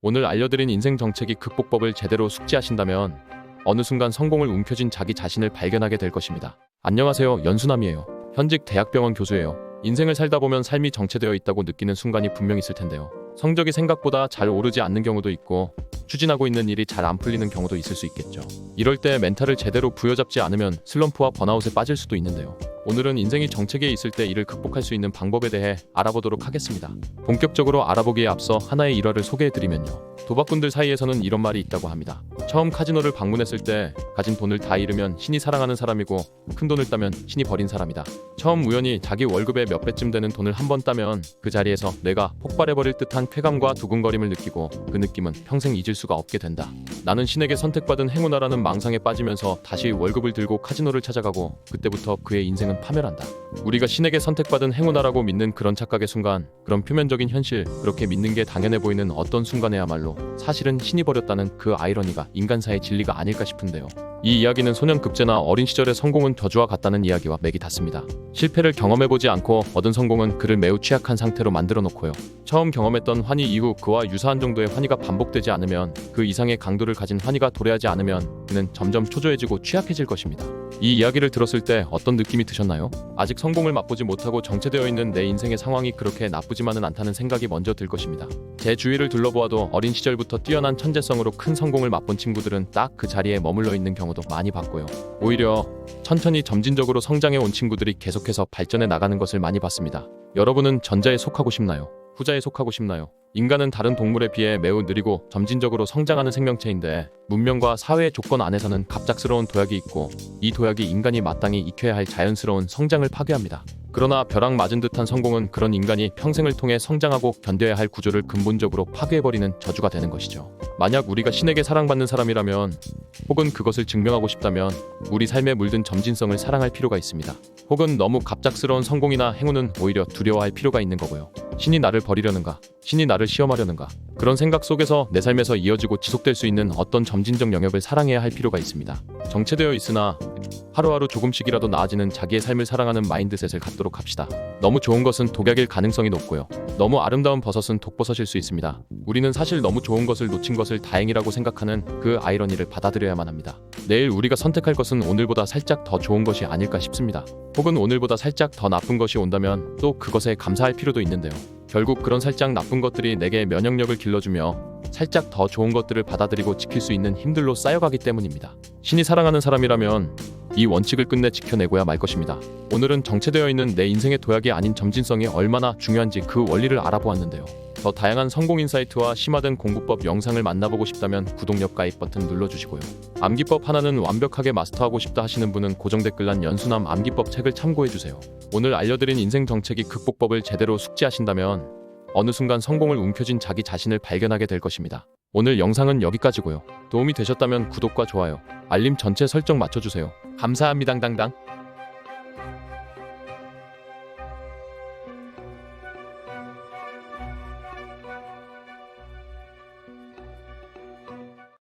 오늘 알려드린 인생 정체기 극복법을 제대로 숙지하신다면 어느 순간 성공을 움켜쥔 자기 자신을 발견하게 될 것입니다. 안녕하세요, 연수남이에요. 현직 대학병원 교수예요. 인생을 살다 보면 삶이 정체되어 있다고 느끼는 순간이 분명 있을 텐데요. 성적이 생각보다 잘 오르지 않는 경우도 있고 추진하고 있는 일이 잘 안 풀리는 경우도 있을 수 있겠죠. 이럴 때 멘탈을 제대로 부여잡지 않으면 슬럼프와 번아웃에 빠질 수도 있는데요. 오늘은 인생이 정체기에 있을 때 이를 극복할 수 있는 방법에 대해 알아보도록 하겠습니다. 본격적으로 알아보기에 앞서 하나의 일화를 소개해드리면요. 도박꾼들 사이에서는 이런 말이 있다고 합니다. 처음 카지노를 방문했을 때 가진 돈을 다 잃으면 신이 사랑하는 사람이고 큰 돈을 따면 신이 버린 사람이다. 처음 우연히 자기 월급의 몇 배쯤 되는 돈을 한 번 따면 그 자리에서 뇌가 폭발해버릴 듯한 쾌감과 두근거림을 느끼고 그 느낌은 평생 잊을 수가 없게 된다. 나는 신에게 선택받은 행운아라는 망상에 빠지면서 다시 월급을 들고 카지노를 찾아가고 그때부터 그의 인생은 파멸한다. 우리가 신에게 선택받은 행운아라고 믿는 그런 착각의 순간, 그런 표면적인 현실, 그렇게 믿는 게 당연해 보이는 어떤 순간에야말로 사실은 신이 버렸다는 그 아이러니가 인간사의 진리가 아닐까 싶은데요. 이 이야기는 소년 급제나 어린 시절의 성공은 저주와 같다는 이야기와 맥이 닿습니다. 실패를 경험해보지 않고 얻은 성공은 그를 매우 취약한 상태로 만들어 놓고요. 처음 경험했던 환희 이후 그와 유사한 정도의 환희가 반복되지 않으면, 그 이상의 강도를 가진 환희가 도래하지 않으면 그는 점점 초조해지고 취약해질 것입니다. 이 이야기를 들었을 때 어떤 느낌이 드셨나요? 아직 성공을 맛보지 못하고 정체되어 있는 내 인생의 상황이 그렇게 나쁘지만은 않다는 생각이 먼저 들 것입니다. 제 주위를 둘러보아도 어린 시절부터 뛰어난 천재성으로 큰 성공을 맛본 친구들은 딱 그 자리에 머물러 있는 경우도 많이 봤고요. 오히려 천천히 점진적으로 성장해 온 친구들이 계속해서 발전해 나가는 것을 많이 봤습니다. 여러분은 전자에 속하고 싶나요? 후자에 속하고 싶나요? 인간은 다른 동물에 비해 매우 느리고 점진적으로 성장하는 생명체인데, 문명과 사회의 조건 안에서는 갑작스러운 도약이 있고, 이 도약이 인간이 마땅히 익혀야 할 자연스러운 성장을 파괴합니다. 그러나 벼락 맞은 듯한 성공은 그런 인간이 평생을 통해 성장하고 견뎌야 할 구조를 근본적으로 파괴해버리는 저주가 되는 것이죠. 만약 우리가 신에게 사랑받는 사람이라면, 혹은 그것을 증명하고 싶다면 우리 삶에 물든 점진성을 사랑할 필요가 있습니다. 혹은 너무 갑작스러운 성공이나 행운은 오히려 두려워할 필요가 있는 거고요. 신이 나를 버리려는가? 신이 나를 시험하려는가? 그런 생각 속에서 내 삶에서 이어지고 지속될 수 있는 어떤 점진적 영역을 사랑해야 할 필요가 있습니다. 정체되어 있으나 하루하루 조금씩이라도 나아지는 자기의 삶을 사랑하는 마인드셋을 갖도록 합시다. 너무 좋은 것은 독약일 가능성이 높고요. 너무 아름다운 버섯은 독버섯일 수 있습니다. 우리는 사실 너무 좋은 것을 놓친 것을 다행이라고 생각하는 그 아이러니를 받아들여야만 합니다. 내일 우리가 선택할 것은 오늘보다 살짝 더 좋은 것이 아닐까 싶습니다. 혹은 오늘보다 살짝 더 나쁜 것이 온다면 또 그것에 감사할 필요도 있는데요. 결국 그런 살짝 나쁜 것들이 내게 면역력을 길러주며 살짝 더 좋은 것들을 받아들이고 지킬 수 있는 힘들로 쌓여가기 때문입니다. 신이 사랑하는 사람이라면 이 원칙을 끝내 지켜내고야 말 것입니다. 오늘은 정체되어 있는 내 인생의 도약이 아닌 점진성이 얼마나 중요한지 그 원리를 알아보았는데요. 더 다양한 성공 인사이트와 심화된 공부법 영상을 만나보고 싶다면 구독력 가입 버튼 눌러주시고요. 암기법 하나는 완벽하게 마스터하고 싶다 하시는 분은 고정 댓글란 연수남 암기법 책을 참고해주세요. 오늘 알려드린 인생 정체기 극복법을 제대로 숙지하신다면 어느 순간 성공을 움켜쥔 자기 자신을 발견하게 될 것입니다. 오늘 영상은 여기까지고요. 도움이 되셨다면 구독과 좋아요, 알림 전체 설정 맞춰주세요. 감사합니다. 당당.